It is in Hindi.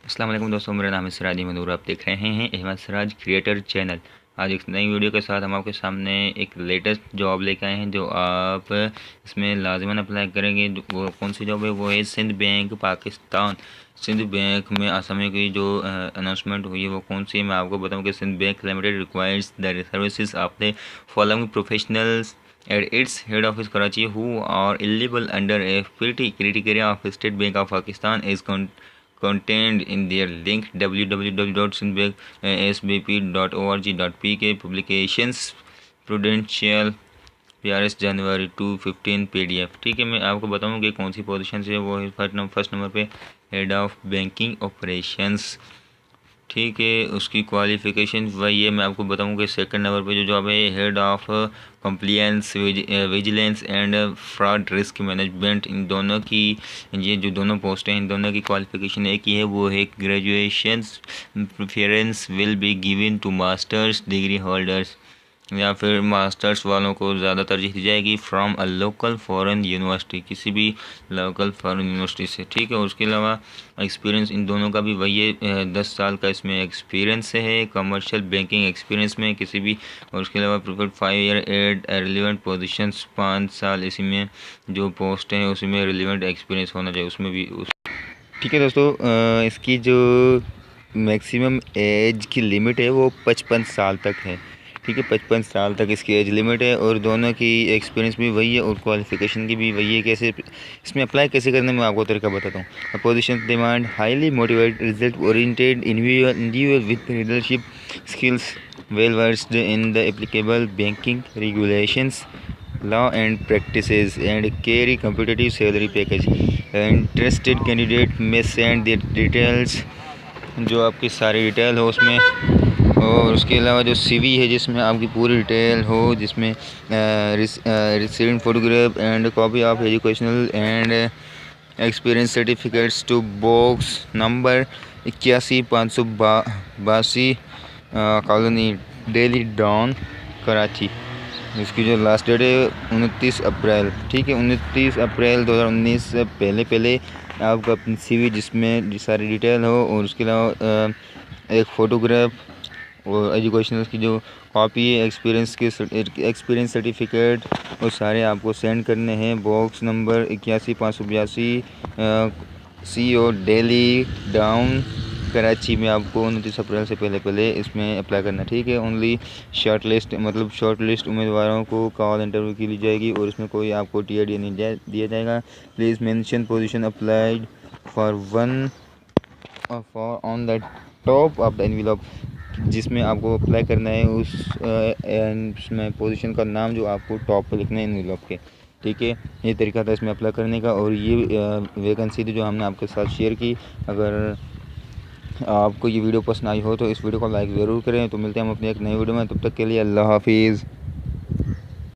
अस्सलाम वालेकुम दोस्तों, मेरा नाम है सिराज अहमद और आप देख रहे हैं अहमद सिराज क्रिएटर चैनल। आज एक नई वीडियो के साथ हम आपके सामने एक लेटेस्ट जॉब लेकर आए हैं जो आप इसमें लाजमन अप्लाई करेंगे। वो कौन सी जॉब है? वो है सिंध बैंक पाकिस्तान। सिंध बैंक में असम की जो अनाउंसमेंट हुई है वो कौन सी है, मैं आपको बताऊं कि Sindh bank limited requires the services of the following professionals at its head office Karachi who are eligible under a pretty criteria of State Bank of Pakistan is contained in their link www.sbp.org.pk publications prudential PRS January 2/15 PDF। ठीक है, मैं आपको बताऊँ कि कौन सी पोजीशन है। वो है फर्स्ट नंबर पे हेड ऑफ बैंकिंग ऑपरेशंस। ठीक है, उसकी क्वालिफ़िकेशन वही है। मैं आपको बताऊँ कि सेकंड नंबर पे जो जॉब है head of compliance vigilance and fraud risk management. इन दोनों की, ये जो दोनों पोस्ट हैं, इन दोनों की क्वालिफ़िकेशन एक ही है, वो है graduation preference will be given to masters degree holders, या फिर मास्टर्स वालों को ज़्यादा तरजीह दी जाएगी from a local foreign university, किसी भी लोकल फॉरेन यूनिवर्सिटी से। ठीक है, उसके अलावा एक्सपीरियंस इन दोनों का भी वही है, 10 साल का इसमें एक्सपीरियंस है कमर्शियल बैंकिंग एक्सपीरियंस में किसी भी। और उसके अलावा प्रिफर्ड 5 ईयर एड रिलेवेंट पोजीशंस, 5 साल इसी में जो पोस्ट हैं उसी में रिलेवेंट एक्सपीरियंस होना चाहिए उसमें भी ठीक है दोस्तों, इसकी जो मैक्सिमम एज की लिमिट है वो 55 साल तक है। ठीक है, 55 साल तक इसकी एज लिमिट है और दोनों की एक्सपीरियंस भी वही है और क्वालिफ़िकेशन की भी वही है। कैसे इसमें अप्लाई कैसे करने में आपको तरीका बताता हूँ। Position demand highly motivated result oriented individual with leadership skills well versed in the applicable banking regulations law and practices and carry competitive salary package. Interested candidate may send their details, जो आपकी सारी डिटेल हो उसमें, और उसके अलावा जो सीवी है जिसमें आपकी पूरी डिटेल हो, जिसमें received photograph and copy of educational and experience certificates to box number 81-582 colony Delhi town Karachi. इसकी जो लास्ट डेट है 29 अप्रैल। ठीक है, 29 अप्रैल 2019 से पहले आपका अपनी सीवी जिसमें सारी डिटेल हो और उसके अलावा एक फ़ोटोग्राफ और एजुकेशनल की जो कॉपी है, एक्सपीरियंस सर्टिफिकेट, वो सारे आपको सेंड करने हैं। Box number 81-582 CO Delhi town Karachi में आपको 29 अप्रैल से पहले इसमें अप्लाई करना। ठीक है, ओनली शॉर्ट लिस्ट उम्मीदवारों को कॉल इंटरव्यू की ली जाएगी और इसमें कोई आपको TID नहीं दिया जाएगा। Please mention position applied for one for on the top of the envelope, जिसमें आपको अप्लाई करना है उसमें पोजीशन का नाम जो आपको टॉप पे लिखना है एनवेलप के। ठीक है, ये तरीका था इसमें अप्लाई करने का। और ये वैकेंसी थी जो हमने आपके साथ शेयर की। अगर आपको ये वीडियो पसंद आई हो तो इस वीडियो को लाइक ज़रूर करें। तो मिलते हैं हम अपनी एक नई वीडियो में, तब तक के लिए अल्लाह हाफिज़।